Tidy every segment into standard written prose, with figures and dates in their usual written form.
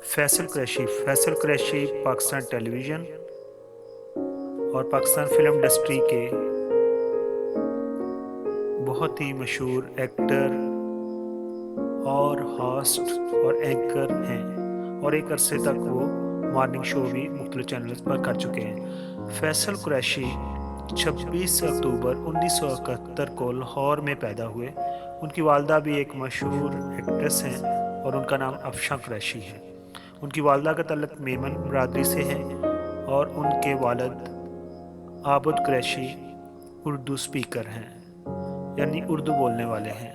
فیصل قریشی پاکستان ٹیلی vision اور Pakistan film industry کے بہت ہی مشہور ایکٹر اور ہاسٹ اور اینکر ہیں، اور ایک عرصے تک وہ مارننگ شو بھی مختلف چینلز پر کر چکے ہیں۔ فیصل قریشی 26 اکتوبر 1971 کو لاہور میں پیدا ہوئے۔ ان کی والدہ بھی ایک مشہور ایکٹریس ہیں اور ان کا نام افشاں قریشی ہے۔ ان کی والدہ کا تعلق میمن برادری سے ہے اور ان کے والد عابد قریشی اردو سپیکر ہیں، یعنی اردو بولنے والے ہیں۔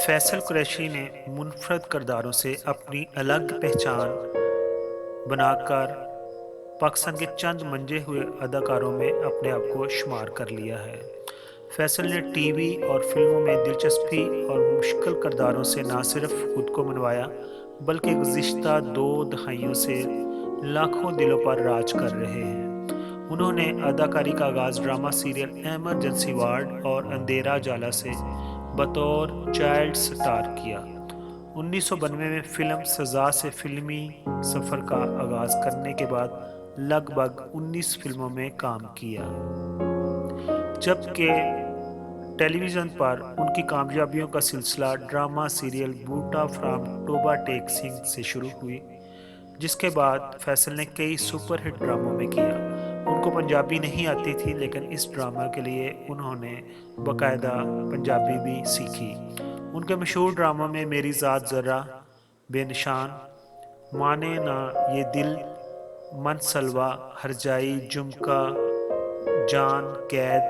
فیصل قریشی نے منفرد کرداروں سے اپنی الگ پہچان بنا کر پاکستان کے چند منجے ہوئے اداکاروں میں اپنے آپ کو شمار کر لیا ہے۔ فیصل نے ٹی وی اور فلموں میں دلچسپی اور مشکل کرداروں سے نہ صرف خود کو منوایا بلکہ گزشتہ 2 دہائیوں سے لاکھوں دلوں پر راج کر رہے ہیں۔ انہوں نے اداکاری کا آغاز ڈرامہ سیریل ایمرجنسی وارڈ اور اندھیرا جالا سے بطور چائلڈ سٹار کیا۔ 1992 میں فلم سزا سے فلمی سفر کا آغاز کرنے کے بعد لگ بھگ 19 فلموں میں کام کیا، جبکہ ٹیلی ویژن پر ان کی کامیابیوں کا سلسلہ ڈرامہ سیریل بوٹا فرام ٹوبا ٹیک سنگھ سے شروع ہوئی، جس کے بعد فیصل نے کئی سپر ہٹ ڈراموں میں کیا۔ ان کو پنجابی نہیں آتی تھی، لیکن اس ڈرامہ کے لیے انہوں نے باقاعدہ پنجابی بھی سیکھی۔ ان کے مشہور ڈراموں میں میری ذات ذرا، بے نشان، مانے نہ یہ دل، من سلوا، ہرجائی، جھمکا، جان، قید،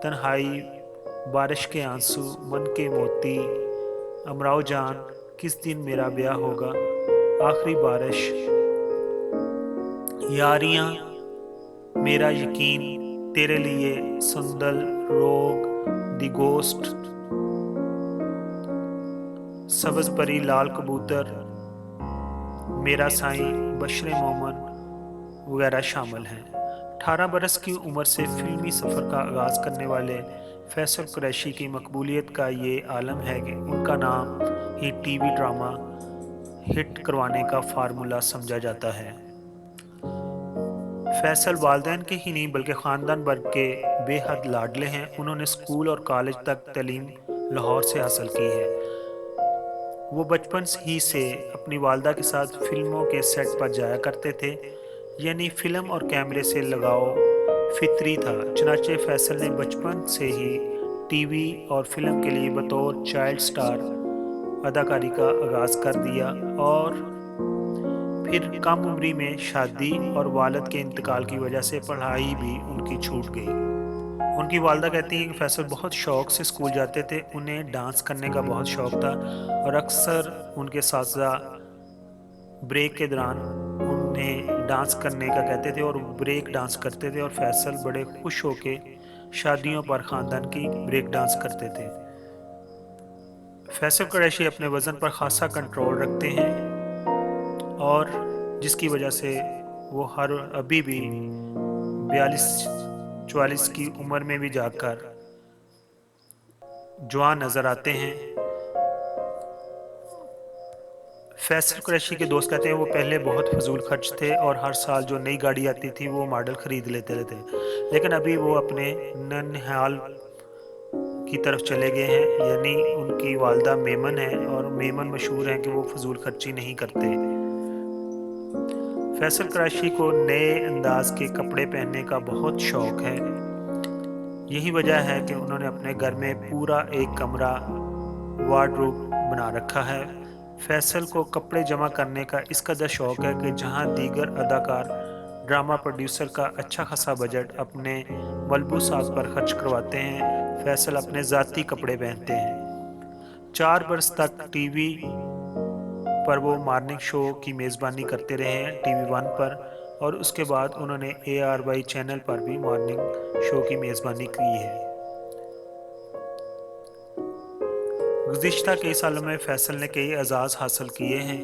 تنہائی، بارش کے آنسو، من کے موتی، امراؤ جان، کس دن میرا بیاہ ہوگا، آخری بارش، یاریاں، میرا یقین، تیرے لیے، سندل، روگ، دی گوسٹ، سبز پری، لال کبوتر، میرا سائیں، بشر مومن وغیرہ شامل ہیں۔ 18 برس کی عمر سے فلمی سفر کا آغاز کرنے والے فیصل قریشی کی مقبولیت کا یہ عالم ہے کہ ان کا نام ہی ٹی وی ڈرامہ ہٹ کروانے کا فارمولا سمجھا جاتا ہے۔ فیصل والدین کے ہی نہیں بلکہ خاندان بھر کے بے حد لاڈلے ہیں۔ انہوں نے اسکول اور کالج تک تعلیم لاہور سے حاصل کی ہے۔ وہ بچپن ہی سے اپنی والدہ کے ساتھ فلموں کے سیٹ پر جایا کرتے تھے، یعنی فلم اور کیمرے سے لگاؤ فطری تھا۔ چنانچہ فیصل نے بچپن سے ہی ٹی وی اور فلم کے لیے بطور چائلڈ سٹار اداکاری کا آغاز کر دیا، اور پھر کم عمری میں شادی اور والد کے انتقال کی وجہ سے پڑھائی بھی ان کی چھوٹ گئی۔ ان کی والدہ کہتی ہیں کہ فیصل بہت شوق سے اسکول جاتے تھے، انہیں ڈانس کرنے کا بہت شوق تھا اور اکثر ان کے اساتذہ بریک کے دوران انہیں ڈانس کرنے کا کہتے تھے اور بریک ڈانس کرتے تھے، اور فیصل بڑے خوش ہو کے شادیوں پر خاندان کی بریک ڈانس کرتے تھے۔ فیصل قریشی اپنے وزن پر خاصا کنٹرول رکھتے ہیں، اور جس کی وجہ سے وہ ابھی بھی 42-44 کی عمر میں بھی جا کر جوان نظر آتے ہیں۔ فیصل قریشی کے دوست کہتے ہیں وہ پہلے بہت فضول خرچ تھے اور ہر سال جو نئی گاڑی آتی تھی وہ ماڈل خرید لیتے رہتے، لیکن ابھی وہ اپنے ننہال کی طرف چلے گئے ہیں، یعنی ان کی والدہ میمن ہیں، اور میمن مشہور ہیں کہ وہ فضول خرچی نہیں کرتے۔ فیصل قریشی کو نئے انداز کے کپڑے پہننے کا بہت شوق ہے۔ یہی وجہ ہے کہ انہوں نے اپنے گھر میں پورا ایک کمرہ وارڈروب بنا رکھا ہے۔ فیصل کو کپڑے جمع کرنے کا اس قدر شوق ہے کہ جہاں دیگر اداکار ڈرامہ پروڈیوسر کا اچھا خاصا بجٹ اپنے ملبوسات پر خرچ کرواتے ہیں، فیصل اپنے ذاتی کپڑے پہنتے ہیں۔ 4 برس تک ٹی وی پر وہ مارننگ شو کی میزبانی کرتے رہے ہیں، ٹی وی 1 پر، اور اس کے بعد انہوں نے ARY چینل پر بھی مارننگ شو کی میزبانی کی ہے۔ گزشتہ کئی سالوں میں فیصل نے کئی اعزاز حاصل کیے ہیں۔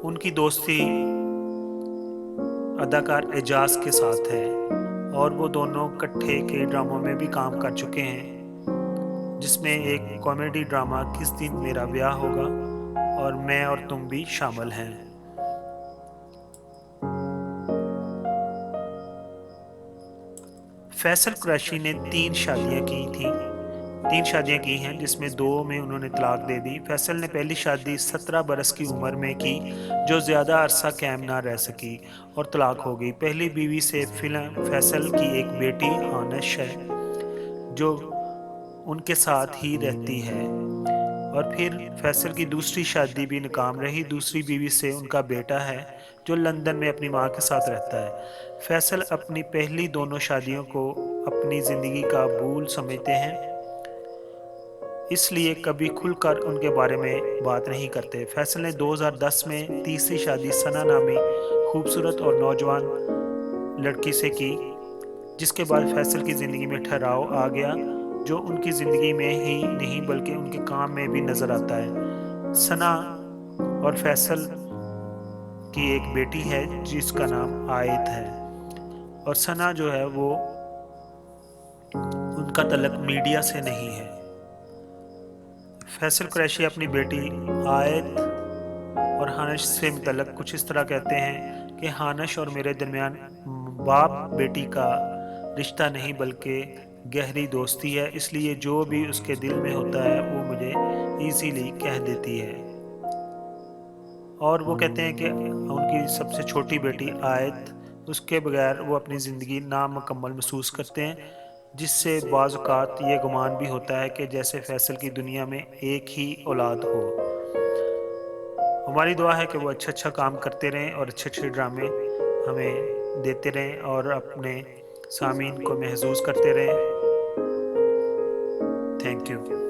ان کی دوستی اداکار اعجاز کے ساتھ ہے اور وہ دونوں کٹھے کے ڈراموں میں بھی کام کر چکے ہیں، جس میں ایک کامیڈی ڈرامہ کس دن میرا بیاہ ہوگا اور میں اور تم بھی شامل ہیں۔ فیصل قریشی نے 3 شادیاں کی ہیں، جس میں 2 میں انہوں نے طلاق دے دی۔ فیصل نے پہلی شادی 17 برس کی عمر میں کی، جو زیادہ عرصہ قائم نہ رہ سکی اور طلاق ہو گئی۔ پہلی بیوی سے فیصل کی ایک بیٹی ہانش ہے، جو ان کے ساتھ ہی رہتی ہے، اور پھر فیصل کی دوسری شادی بھی ناکام رہی۔ دوسری بیوی سے ان کا بیٹا ہے، جو لندن میں اپنی ماں کے ساتھ رہتا ہے۔ فیصل اپنی پہلی دونوں شادیوں کو اپنی زندگی کا بھول سمجھتے ہیں، اس لیے کبھی کھل کر ان کے بارے میں بات نہیں کرتے۔ فیصل نے 2010 میں تیسری شادی ثنا نامی خوبصورت اور نوجوان لڑکی سے کی، جس کے بعد فیصل کی زندگی میں ٹھہراؤ آ گیا، جو ان کی زندگی میں ہی نہیں بلکہ ان کے کام میں بھی نظر آتا ہے۔ ثنا اور فیصل کی ایک بیٹی ہے جس کا نام آیت ہے، اور ثنا جو ہے وہ ان کا تعلق میڈیا سے نہیں ہے۔ فیصل قریشی اپنی بیٹی آیت اور ہانش سے متعلق کچھ اس طرح کہتے ہیں کہ ہانش اور میرے درمیان باپ بیٹی کا رشتہ نہیں بلکہ گہری دوستی ہے، اس لیے جو بھی اس کے دل میں ہوتا ہے وہ مجھے ایزیلی کہہ دیتی ہے۔ اور وہ کہتے ہیں کہ ان کی سب سے چھوٹی بیٹی آیت، اس کے بغیر وہ اپنی زندگی نامکمل محسوس کرتے ہیں، جس سے بعض اوقات یہ گمان بھی ہوتا ہے کہ جیسے فیصل کی دنیا میں ایک ہی اولاد ہو۔ ہماری دعا ہے کہ وہ اچھا کام کرتے رہیں اور اچھے ڈرامے ہمیں دیتے رہیں اور اپنے سامعین کو محظوظ کرتے رہیں۔ Thank you.